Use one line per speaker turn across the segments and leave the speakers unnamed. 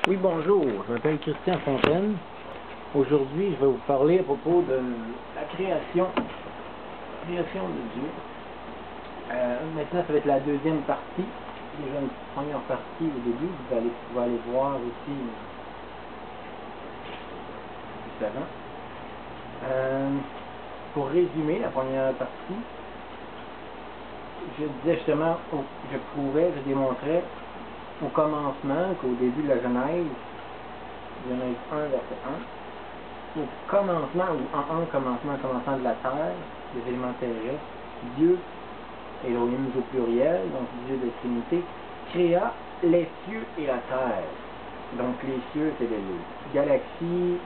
Oui, bonjour, je m'appelle Christian Fontaine. Aujourd'hui, je vais vous parler à propos de la création de Dieu. Maintenant, ça va être la deuxième partie. Déjà une première partie au début, vous allez pouvoir aller voir aussi juste avant. Pour résumer la première partie, je disais justement, je démontrais au commencement qu'au début de la Genèse 1, verset 1, au commencement, ou en commencement de la terre, des éléments terrestres, Dieu, Elohim au pluriel, donc Dieu de Trinité, créa les cieux et la terre. Donc les cieux, c'est les galaxies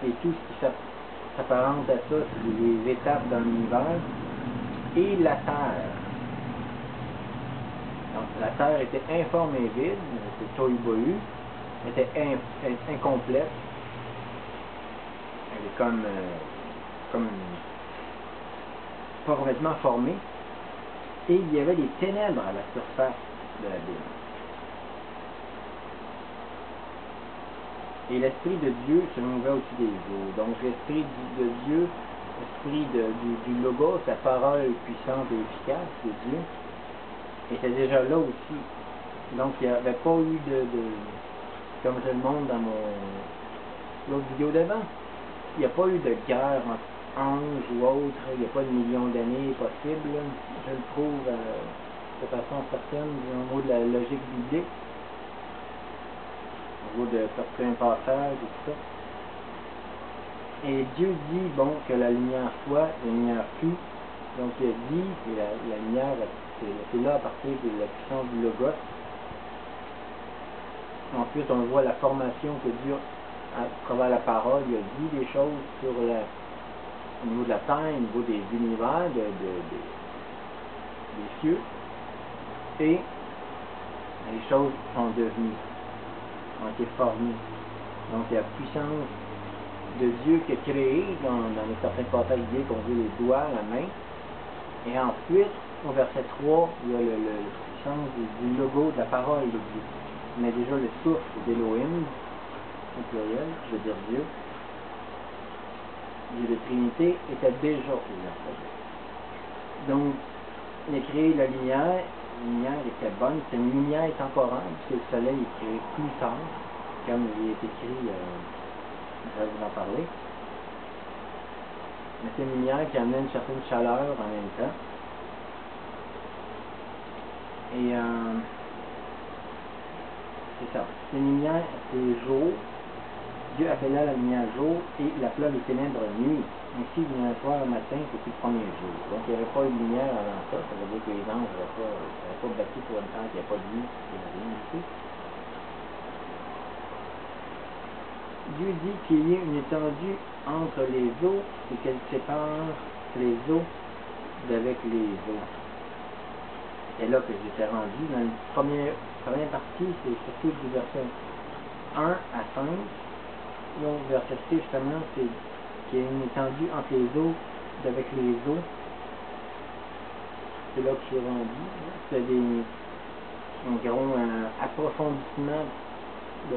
et tout ce qui s'apparente à ça, c'est les étapes dans l'univers, et la terre. Donc, la terre était informe et vide, c'était tohu-bohu, était incomplète, elle est comme pas complètement formée, et il y avait des ténèbres à la surface de l'abîme. Et l'Esprit de Dieu se mouvait au-dessus des eaux. Donc l'Esprit de Dieu, l'Esprit du Logos, la parole puissante et efficace de Dieu, était déjà là aussi. Donc il n'y avait pas eu comme je le montre dans l'autre vidéo d'avant, il n'y a pas eu de guerre entre anges ou autres, il n'y a pas de millions d'années possible. Je le trouve de façon certaine au niveau de la logique biblique, au niveau de certains passages et tout ça. Et Dieu dit bon que la lumière soit, la lumière fut. Donc il a dit que la lumière c'est là à partir de la puissance du Logos. Ensuite on voit la formation que Dieu, à travers la parole, il a dit des choses sur au niveau de la terre, au niveau des univers, des cieux. Et les choses sont devenues, ont été formées. Donc la puissance de Dieu qui a créé dans certains passages bibliques, on voit les doigts, la main. Et ensuite, au verset 3, il y a la puissance du logo, de la parole de Dieu. On a déjà le souffle d'Elohim, au pluriel, je veux dire Dieu. Dieu de Trinité était déjà présent. Donc, il a créé la lumière était bonne, c'est une lumière temporaire, puisque le soleil est créé plus tard, comme il est écrit, je vais vous en parler. Mais c'est une lumière qui amène une certaine chaleur en même temps. Et c'est ça. C'est une lumière, c'est jour. Dieu appela la lumière jour et il appela les ténèbres nuit. Ainsi, le soir, le matin, c'était le premier jour. Donc, il n'y avait pas eu de lumière avant ça. Ça veut dire que les anges n'avaient pas battu pour une temps qu'il n'y a pas de nuit, il n'y a rien ici. Dieu dit qu'il y ait une étendue entre les eaux et qu'elle sépare les eaux d'avec les eaux. C'est là que j'étais rendu. Dans la première partie, c'est surtout du verset 1 à 5. Donc, verset 6, justement, c'est qu'il y a une étendue entre les eaux d'avec les eaux. C'est là que je suis rendu. C'est un gros approfondissement de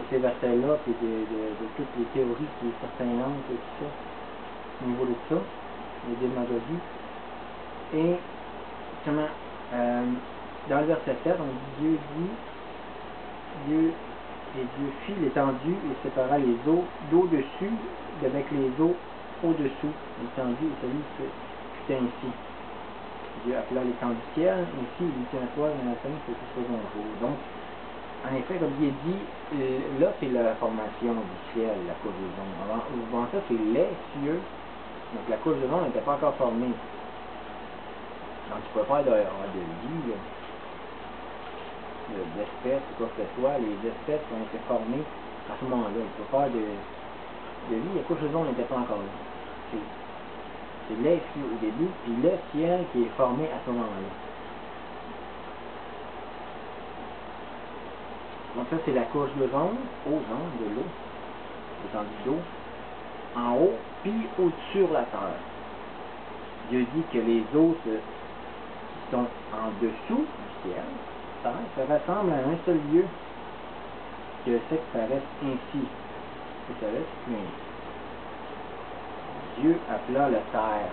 ces versets-là, et de toutes les théories qui certains lancent et tout ça, au niveau de ça, les démagogies. Et, justement, dans le verset 7, on dit Dieu fit l'étendue et sépara les eaux d'au-dessus d'avec les eaux au-dessous. L'étendue et celui que fut ainsi. Dieu appela l'étendue du ciel, ainsi il dit un soir et un matin, c'est tout second jour. Donc, en effet, comme il est dit, là c'est la formation du ciel, la couche d'ozone. Avant ça, c'est les cieux. Donc la couche d'ozone n'était pas encore formée. Donc tu peux pas avoir de vie, d'espèces ou quoi que ce soit. Les espèces ont été formées à ce moment-là. Il ne peut pas de vie. La couche d'ozone n'était pas encore là. C'est les cieux au début, puis le ciel qui est formé à ce moment-là. Donc ça c'est la couche d'ozone, ozone, de l'eau, l'étendue d'eau, en haut, puis au-dessus sur la terre. Dieu dit que les eaux qui sont en dessous du ciel, ça ressemble à un seul lieu. que le sexe paraisse ainsi. Vous savez, mais Dieu appela la terre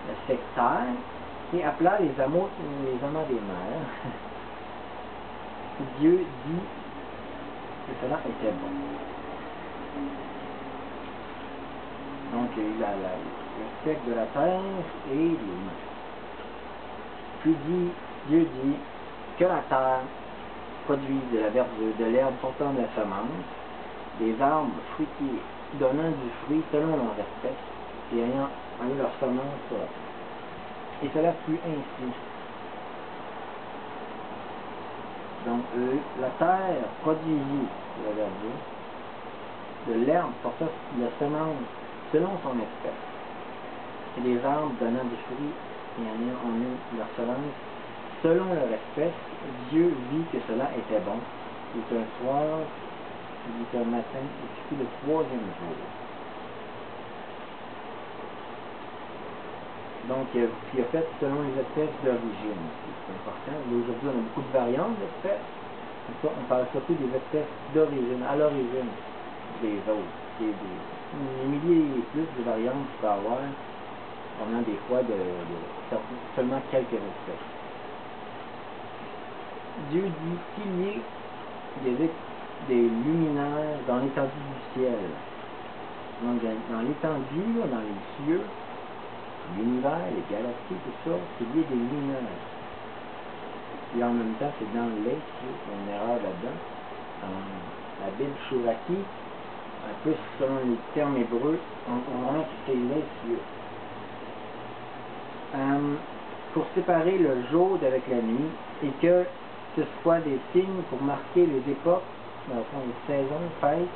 le sexe terre et appela les amants des mers. Dieu dit que cela était bon. Donc, il y a eu le sexe de la terre et les mers. Puis Dieu dit que la terre produise de la verdure, de l'herbe portant de la semence, des arbres fruitiers donnant du fruit selon leur espèce et ayant leur semence sur la terre. Et cela fut ainsi. Donc, la terre produisit de la verdure, de l'herbe portant de la semence selon son espèce, et des arbres donnant du fruit et ayant en eux leur semence selon leur espèce. Dieu vit que cela était bon. Il était un soir, il était un matin, et ce fut le troisième jour. Donc, il a fait selon les espèces d'origine. C'est important. Aujourd'hui, on a beaucoup de variantes d'espèces. On parle surtout des espèces d'origine, à l'origine des autres. Des milliers et plus de variantes qu'il peut y avoir. On a des fois seulement quelques espèces. Dieu dit qu'il y ait des luminaires dans l'étendue du ciel. Donc, dans l'étendue, dans les cieux, l'univers, les galaxies, tout ça, qu'il y ait des luminaires. Et en même temps, c'est dans les cieux, il y a une erreur là-dedans. Dans la Bible Shuraki, un peu selon les termes hébreux, on remarque que c'est les cieux. Pour séparer le jour d'avec la nuit, et que ce soit des signes pour marquer les époques, dans le fond, les saisons, fêtes,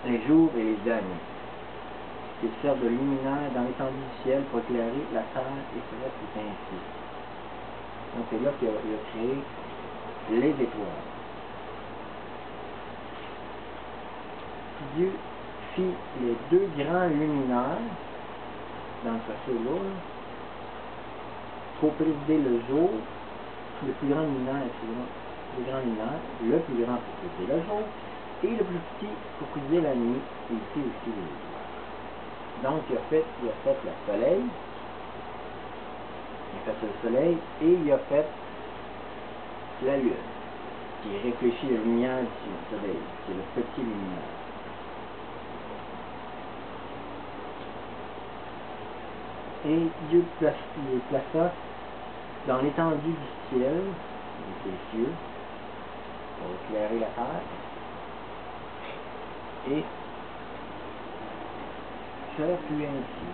les jours et les années. Ils servent de luminaire dans l'étendue du ciel pour éclairer la terre, et cela c'est ainsi. Donc c'est là qu'il a créé les étoiles. Dieu fit les deux grands luminaires dans ce faisceau-là pour présider le jour. Le plus grand luminaire, le plus grand pour présider le jour, et le plus petit pour présider la nuit, et ici aussi les étoiles. Donc il a fait le soleil, il a fait le soleil, et il a fait la lune, qui réfléchit la lumière du soleil, c'est le petit luminaire. Et Dieu les plaça dans l'étendue du ciel, donc les cieux, pour éclairer la terre. Et cela fut ainsi.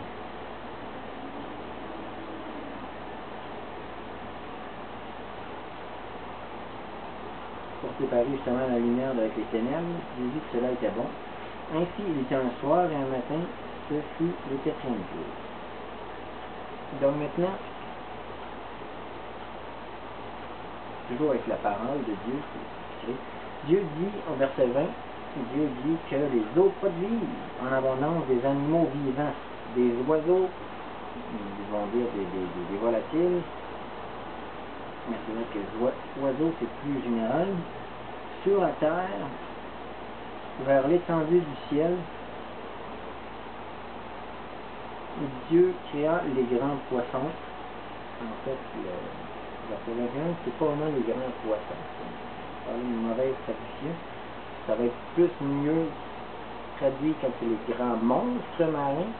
Pour séparer justement la lumière avec les ténèbres, Dieu dit que cela était bon. Ainsi, il était un soir et un matin, ce fut le quatrième jour. Donc maintenant, toujours avec la parole de Dieu, Dieu dit au verset 20, Dieu dit que les eaux produisent en abondance des animaux vivants, des oiseaux, ils vont dire des volatiles, mais c'est vrai que les oiseaux c'est plus général, sur la terre, vers l'étendue du ciel, Dieu créa les grands poissons. En fait, verset 21, c'est pas vraiment les grands poissons. C'est une mauvaise traduction. Ça va être plus mieux traduit quand c'est les grands monstres marins,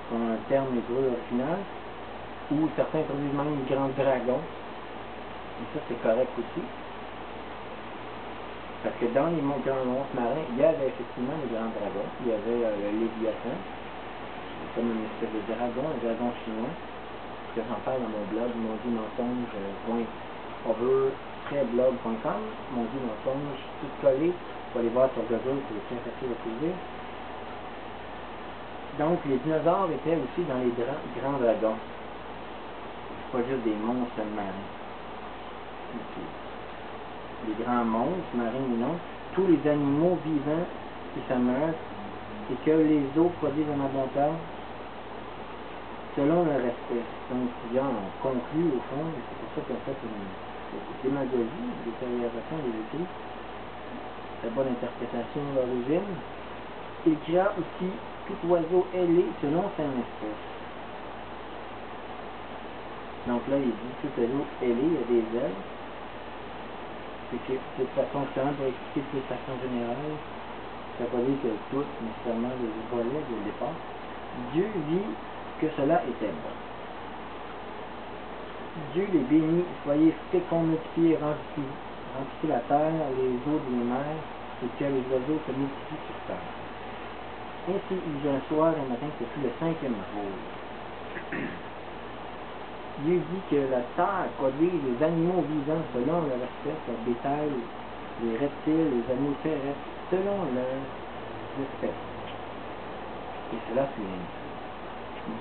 qui ont un terme hébreu original, ou certains traduisent même les grands dragons. Et ça, c'est correct aussi. Parce que dans les grands monstres marins, il y avait effectivement les grands dragons. Il y avait le Léviathan, comme une espèce de dragon, un dragon chinois. Que j'en parle dans mon blog, mondimensonge.blog.com, mondimensonge, tout collé, pour aller voir sur Google, c'est très facile à trouver. Donc, les dinosaures étaient aussi dans les grands dragons. Pas juste des monstres marins. Les grands monstres marins, non. Tous les animaux vivants qui se meurent et que les eaux produisent en abondance selon leur espèce. Donc, plusieurs ont conclu au fond, et c'est pour ça qu'ils ont fait une démagogie, une détérioration des écrits, c'est bonne interprétation d'origine. Il créa aussi tout oiseau ailé selon son espèce. Donc là, il dit tout oiseau ailé, il y a des ailes. C'est de façon justement pour expliquer de façon générale. Ça ne veut pas dire que tous nécessairement les volets dès le départ. Dieu vit que cela était bon. Dieu les bénit, soyez féconds, multipliez, remplissez la terre, les eaux des mers, et que les oiseaux se multiplient sur terre. Ainsi, il y a un soir et un matin, ce fut le 5e jour. Dieu dit que la terre produit les animaux vivants selon leur espèce, leur bétail, les reptiles, les animaux terrestres, selon leurs espèces. Et cela fut ainsi.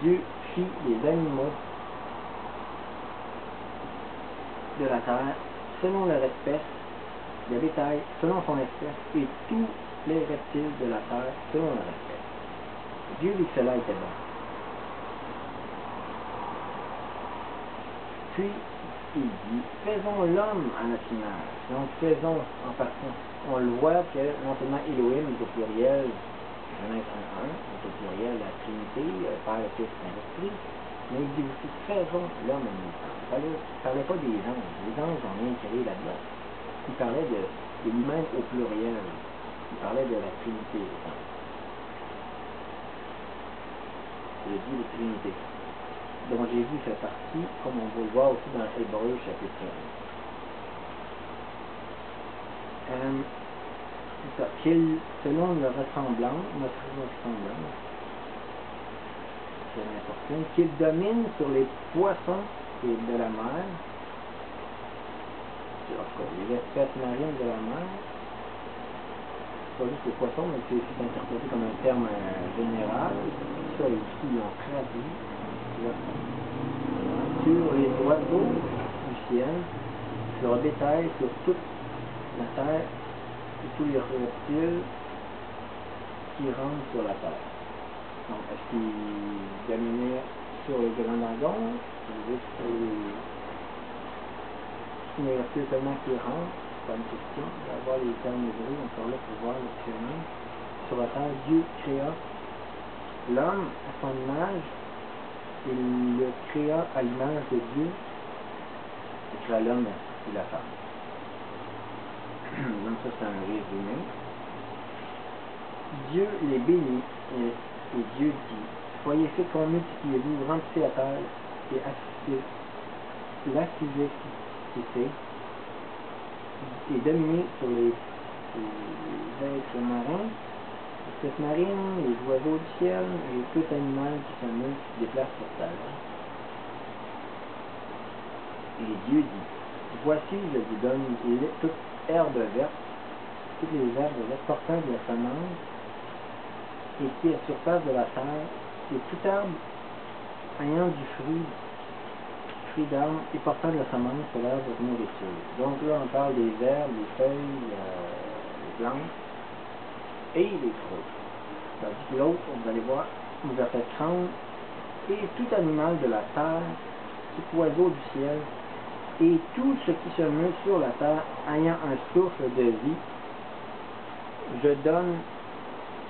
Dieu fit les animaux de la terre selon leur espèce, le bétail selon son espèce, et tous les reptiles de la terre selon leur espèce. Dieu vit que cela était bon. Puis, il dit, faisons l'homme à notre image. Donc, faisons en partant. On le voit que non seulement Elohim est au pluriel, Genèse 1:1, est au pluriel la Trinité, Père, Fils, Saint-Esprit, mais il dit aussi, faisons l'homme à notre image. Il ne parlait pas des anges. Les anges n'ont rien créé là-dedans. Il parlait de lui-même au pluriel. Il parlait de la Trinité. Le Dieu de Trinité, dont Jésus fait partie, comme on va le voir aussi dans Hébreux chapitre 1. C'est ça, selon notre ressemblance, c'est important, qu'il domine sur les poissons de la mer, les espèces marines de la mer, pas juste les poissons, mais c'est interprété comme un terme général. Ça, ici, ils l'ont traduit. Là. Sur les oiseaux du ciel, sur le bétail, sur toute la terre, et tous les reptiles qui rentrent sur la terre. Donc, est-ce qu'ils dominaient sur les grands dragons, juste sur les reptiles seulement qui rentrent? C'est pas une question. On va voir les termes hébreux encore là pour voir le dictionnaire. Sur la terre, Dieu créa l'homme à son image. Il le créa à l'image de Dieu. Il créa l'homme et la femme. Donc ça c'est un résumé. Dieu les bénit et Dieu dit, soyez féconds, multipliez-vous, remplissez la terre et l'activité et dominez sur les êtres marins, les espèces marines, les oiseaux du ciel et tout animal qui se meut, qui se déplace sur terre. Et Dieu dit, voici je vous donne toute herbe verte, toutes les herbes vertes portant de la semence, et qui est sur face de la terre, et toute arbre ayant du fruit d'arbre et portant de la semence pour l'herbe de nourriture. Donc là on parle des herbes, des feuilles, des plantes et des fruits. Tandis que l'autre, vous allez voir, au verset 30, et tout animal de la terre, tout oiseau du ciel, et tout ce qui se meut sur la terre ayant un souffle de vie, je donne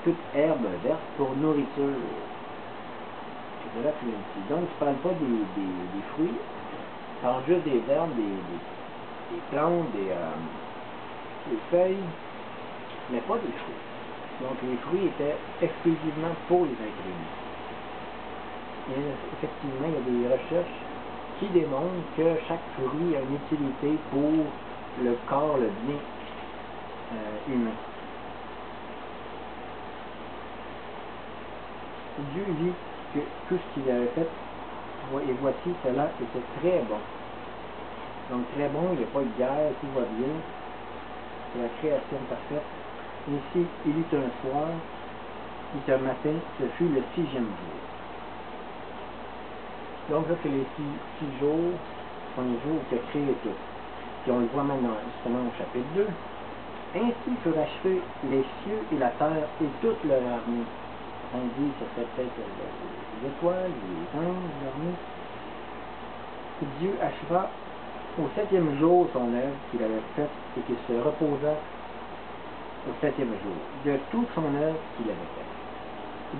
toute herbe verte pour nourriture. Et de là plus ainsi. Donc, je ne parle pas des fruits, je parle juste des herbes, des plantes, des feuilles, mais pas des fruits. Donc, les fruits étaient exclusivement pour les êtres humains. Et effectivement, il y a des recherches qui démontrent que chaque fruit a une utilité pour le corps, le bien humain. Dieu vit que tout ce qu'il avait fait, et voici, cela était très bon. Donc très bon, il n'y a pas de guerre, tout va bien. C'est la création parfaite. Ainsi, il eut un soir, et un matin, ce fut le 6e jour. Donc ça, c'est les 6 jours, premiers jours qui a créé tout. Puis on le voit maintenant justement au chapitre 2. Ainsi furent achevés les cieux et la terre et toute leur armée. On dit que ce serait peut-être les étoiles, les anges, l'armée. Dieu acheva au 7e jour son œuvre qu'il avait faite et qu'il se reposa au septième jour, de toute son œuvre qu'il avait faite.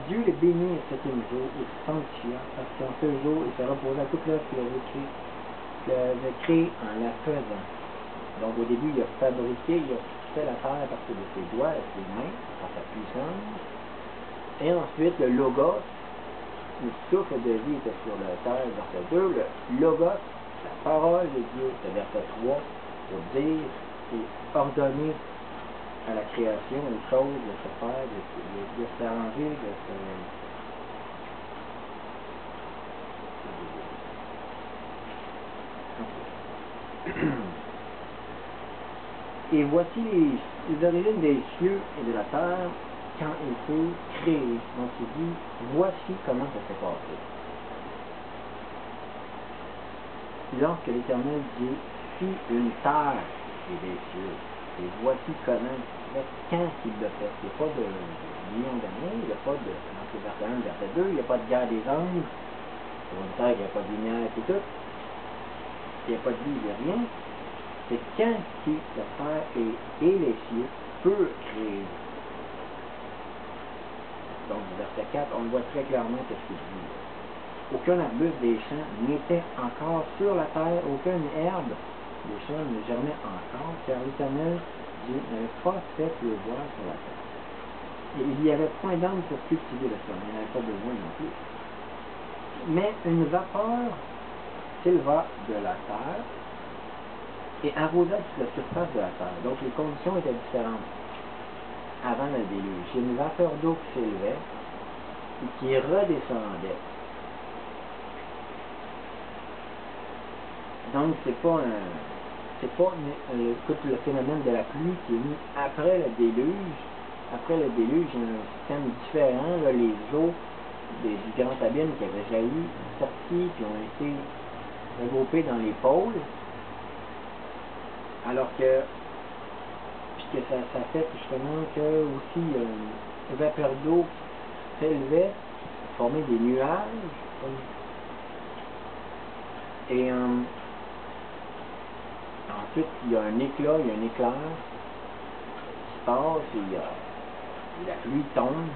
Dieu le bénit au septième jour et sanctifia, parce qu'en ce jour, il se reposa toute l'œuvre qu'il avait créée en la faisant. Donc au début, il a fabriqué, il a fait la terre à partir de ses doigts, de ses mains, par sa puissance. Et ensuite, le Logos, le souffle de vie était sur la terre, verset 2. Le Logos, la parole de Dieu, le verset 3, pour dire et ordonner à la création aux choses de se faire, de s'arranger, de se... Et voici les origines des cieux et de la terre quand ils furent créés. Donc il dit, voici comment ça s'est passé. Lorsque l'Éternel Dieu fit une terre et des cieux, et voici comment, quand il l'a fait. Il n'y a pas de millions d'années, il n'y a pas de, dans le verset 1, verset 2, il n'y a pas de guerre des anges, sur une terre, il n'y a pas de lumière et tout, il n'y a pas de vie, il n'y a rien. C'est quand qui la terre et les cieux furent créés. Donc, verset 4, on le voit très clairement ce qu'il dit. Aucun arbuste des champs n'était encore sur la terre, aucune herbe des champs ne germait encore, car l'Éternel Dieu n'avait pas fait pleuvoir sur la terre. Et il n'y avait point d'âme pour cultiver le sol, il n'y en avait pas besoin non plus. Mais une vapeur s'éleva de la terre et arrosa toute la surface de la terre. Donc les conditions étaient différentes avant le déluge. Il y a une vapeur d'eau qui s'élevait et qui redescendait. Donc c'est pas écoute, le phénomène de la pluie qui est venu après le déluge. Après le déluge, il y a un système différent. Là, les eaux du grand abîme qui avaient jailli, sont sortis, puis ont été regroupés dans les pôles. Alors que, puisque ça fait justement que aussi une vapeur d'eau s'élevait, formait des nuages. Et ensuite, il y a un éclat, il y a un éclair qui se passe, et la pluie tombe.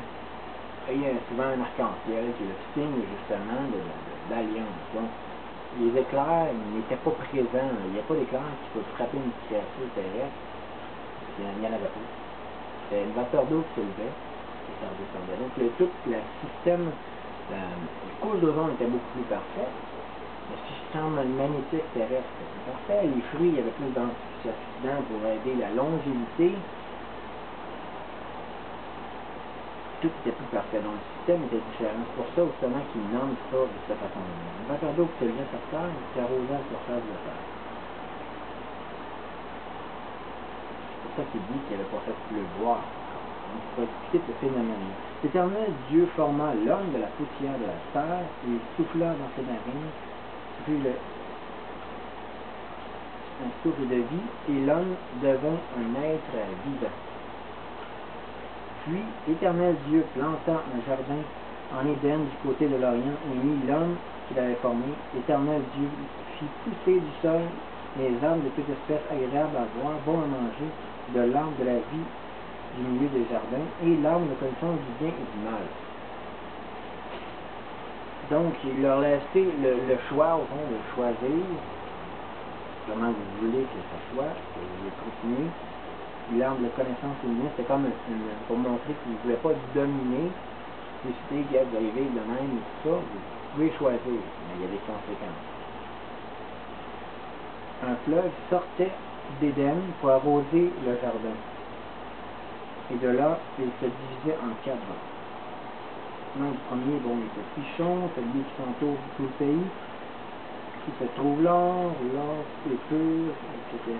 Et il y a souvent un arc-en-ciel qui est le signe justement de l'alliance. Donc, les éclairs n'étaient pas présents. Il n'y a pas d'éclair qui peut frapper une créature terrestre. Il n'y en avait pas. C'était une vapeur d'eau qui s'élevait et ça redescendait. Donc, tout le système, la couche d'ozone était beaucoup plus parfaite. Le système magnétique terrestre était plus parfait. Les fruits, il y avait plus d'antioxydants pour aider la longévité. Tout était plus parfait. Donc, le système était différent. C'est pour ça, justement, qu'ils nomment ça de cette façon-là. Une vapeur d'eau qui s'élevait sur terre et qui arrosait la surface de la terre. C'est pour ça qu'il dit qu'il n'avait pas fait pleuvoir. Donc, pour expliquer ce phénomène-là. L'Éternel Dieu forma l'homme de la poussière de la terre et souffla dans ses narines, puis un souffle de vie, et l'homme devint un être vivant. Puis l'Éternel Dieu planta un jardin en Éden du côté de l'Orient et mit l'homme qu'il avait formé. L'Éternel Dieu fit pousser du sol les arbres de toute espèce agréables à voir, bons à manger, de l'arbre de la vie du milieu des jardins et l'arbre de connaissance du bien et du mal. Donc, il leur a laissé le choix, au fond, de choisir comment vous voulez que ça soit, que vous voulez continuer. L'arbre de connaissance féminine, c'était comme pour montrer qu'il ne voulait pas dominer, décider que vous allez vivre de même et tout ça. Vous pouvez choisir, mais il y a des conséquences. Un fleuve sortait d'Éden pour arroser le jardin. Et de là, il se divisait en 4 branches. Donc, le premier, bon, il était Pichon, celui qui s'entoure tout le pays, qui se trouve l'or est pur, etc.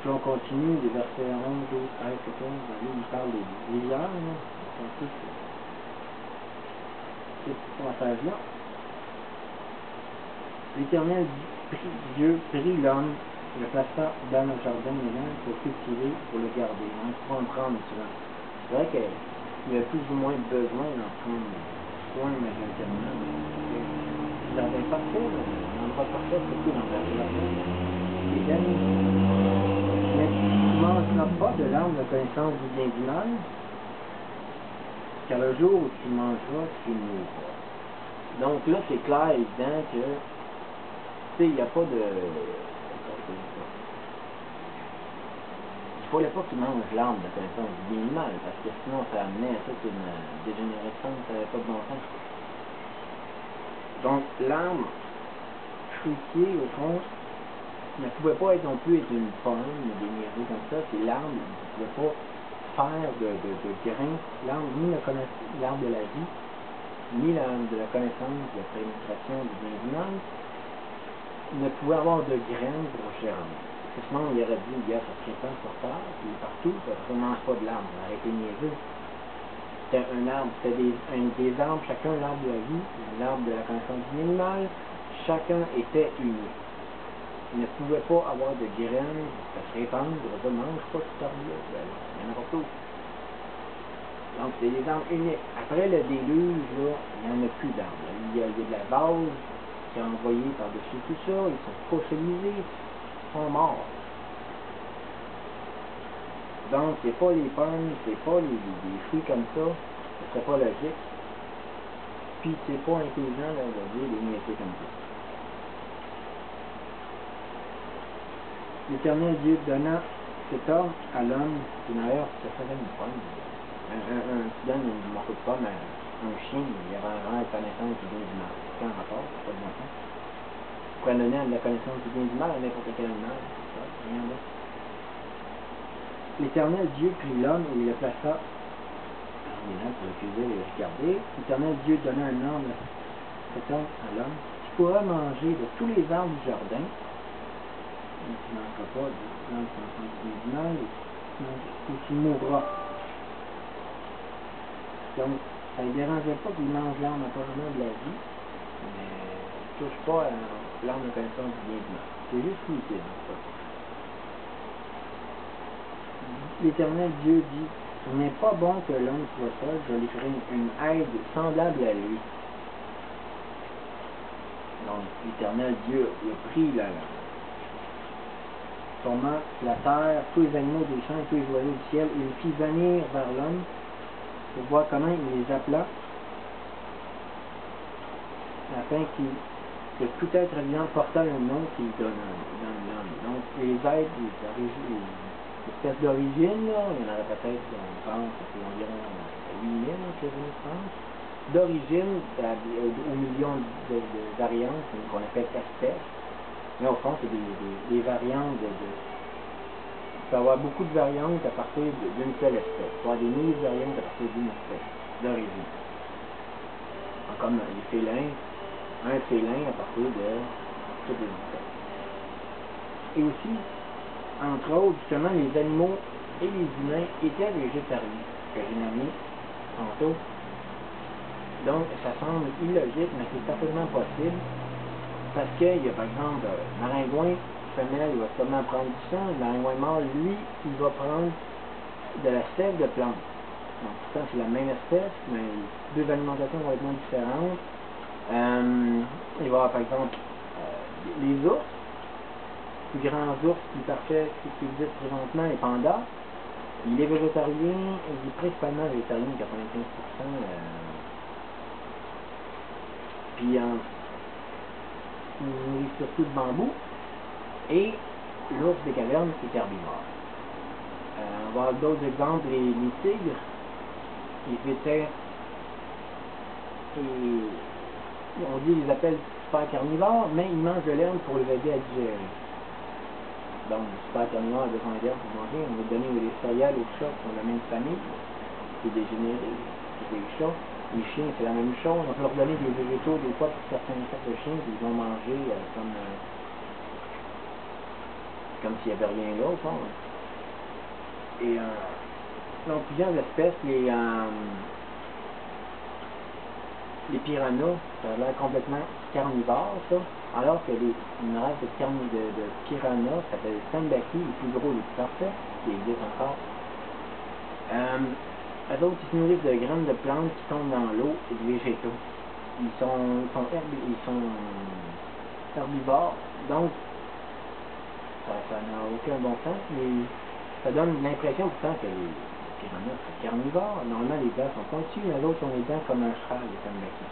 Puis on continue des versets 11, 12, 13, 14, il parle des rivières, tout ce passage-là. L'Éternel Dieu prit l'homme, le plaça dans le jardin d'Éden pour cultiver, pour le garder, pour en prendre soin. C'est vrai qu'il y a plus ou moins besoin d'en prendre soin majoritairement. Le jardin parfait, l'endroit parfait, surtout dans le jardin. Éden, mais tu manges pas de l'arbre de connaissance du bien et du mal, car le jour où tu mangeras, tu mourras. Donc là, c'est clair et évident que, tu sais, il n'y a pas de... Il fallait pas qu'il mange l'arbre de connaissance du bien et du mal, parce que sinon ça amenait à toute une dégénérescence, ça n'avait pas de bon sens. Donc l'arbre fruitier, au fond, ne pouvait pas être non plus être une pomme ou des myrtilles comme ça, c'est l'arbre, il ne pouvait pas faire de grains, l'arbre ni l'arbre de la vie, ni l'arbre de la connaissance, de la pénétration du bien et du mal, ne pouvait avoir de graines pour germer. Sinon, il aurait dit, gars, ça se répand sur terre, puis partout, parce qu'on ne mange pas de l'arbre, on a arrêté de niaiser. C'était un arbre, c'était des arbres, chacun l'arbre de la vie, l'arbre de la connaissance du bien et du mal, chacun était unique. Il ne pouvait pas avoir de graines, ça se répand, on ne mange pas tout arbre là, il y en a partout. Donc, c'est des arbres uniques. Après le déluge, là, il n'y en a plus d'arbres. Il y a de la vase qui est envoyée par-dessus tout ça, ils sont fossilisés, sont morts. Donc, c'est pas les pommes, c'est pas les fruits comme ça, ce serait pas logique. Puis, c'est pas intelligent là, de dire des niaiseries comme ça. L'Éternel Dieu donna cet ordre à l'homme, qui d'ailleurs, ça faisait une pomme. Tu donnes une morceau de pomme à un chien, il y avait vraiment une connaissance du bien et du mal. C'est un rapport, c'est pas de bon sens. On pourrait donner la connaissance du bien et du mal à n'importe quel animal, c'est ça, rien d'autre. L'Éternel Dieu prit l'homme et le plaça pour l'accuser et le regarder. L'Éternel Dieu donna un ordre à cet homme à l'homme qui pourra manger de tous les arbres du jardin. Tu ne mangeras pas de l'arbre de connaissance du bien et du mal, ou tu mourras. Donc, ça ne dérangeait pas qu'il mange l'arbre apparemment de la vie, mais ne touche pas à l'arbre de connaissance du bien et du mal. C'est juste utile. L'Éternel Dieu dit, il n'est pas bon que l'homme soit seul, je lui ferai une aide semblable à lui. Donc, l'Éternel Dieu, il a pris formant la terre, tous les animaux des champs et tous les oiseaux du ciel, il fit venir vers l'homme pour voir comment il les appela, afin que tout être vivant portât un nom qu'il donne l'homme. Donc, les êtres, les espèces d'origine, il y en aurait peut-être, on pense, c'est environ 8000, je pense, d'origine au million de variantes, qu'on appelle espèces. Mais au fond, c'est des variantes il peut y avoir beaucoup de variantes à partir d'une seule espèce. Il peut y avoir des milliers de variantes à partir d'une espèce d'origine. Comme les félins, un félin à partir de toutes les espèces. Et aussi, entre autres, justement, les animaux et les humains étaient végétariens, que j'ai nommé tantôt. Donc, ça semble illogique, mais c'est parfaitement possible. Parce qu'il y a, par exemple, le maringouin femelle, il va seulement prendre du sang. Le maringouin mâle, lui, il va prendre de la sève de plante. Donc, pourtant, c'est la même espèce, mais deux alimentations vont être moins différentes. Il va y avoir, par exemple, les ours, les grands ours plus parfaits qui existent présentement, les pandas. Il est végétarien, il est principalement végétarien, 95%. Puis, il nourrit surtout de bambou. Et l'ours des cavernes est herbivore. On va avoir d'autres exemples, les tigres, ils étaient, on dit, ils appellent super carnivores, mais ils mangent de l'herbe pour les aider à digérer. Donc, le super carnivore a besoin d'herbe pour manger. On va donner des céréales aux chats qui sont de la même famille, c'est dégénéré, c'est des chats. Les chiens, c'est la même chose. On peut leur donner des végétaux, des fois, pour certains sortes de chiens, qu'ils vont manger comme s'il n'y avait rien d'autre. Hein. Et donc, plusieurs espèces, les piranhas, ça a l'air complètement carnivore, ça, alors que une race de piranhas, ça s'appelle les tambaki, les plus gros, les plus parfaits, qui existent encore. Eux autres, ils se nourrissent de graines de plantes qui tombent dans l'eau et de végétaux. Ils sont herbivores, donc ça n'a aucun bon sens. ça donne l'impression pourtant que les piranhas sont carnivores. Normalement, les dents sont pointues, mais l'autre ont les dents comme un cheval, les Tambaqui.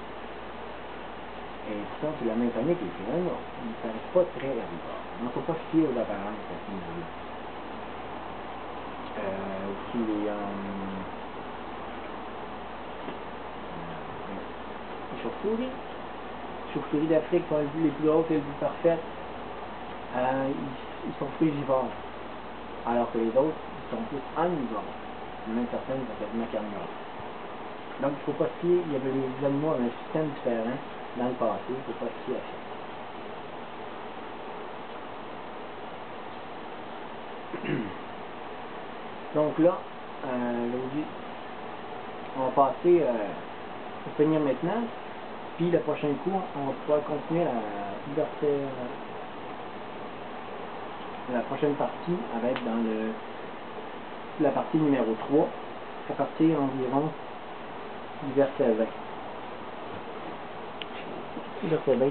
Et pourtant, c'est la même famille que les piranhas. Ils ne paraissent pas très herbivores. Il ne faut pas se fier aux apparences à ce niveau-là. Aussi les chauves-souris. Les chauves-souris d'Afrique sont les plus grosses et les plus parfaites. Ils sont frugivores. Alors que les autres, ils sont plus omnivores. Même certaines sont quasiment carnivores. Donc il ne faut pas se fier, il y avait les animaux avec un système différent dans le passé, il ne faut pas se fier à ça. Donc là, on va passer à finir maintenant, puis le prochain coup, on va continuer la prochaine partie, elle va être dans la partie numéro 3, à partir environ du verset 20. Verset 20.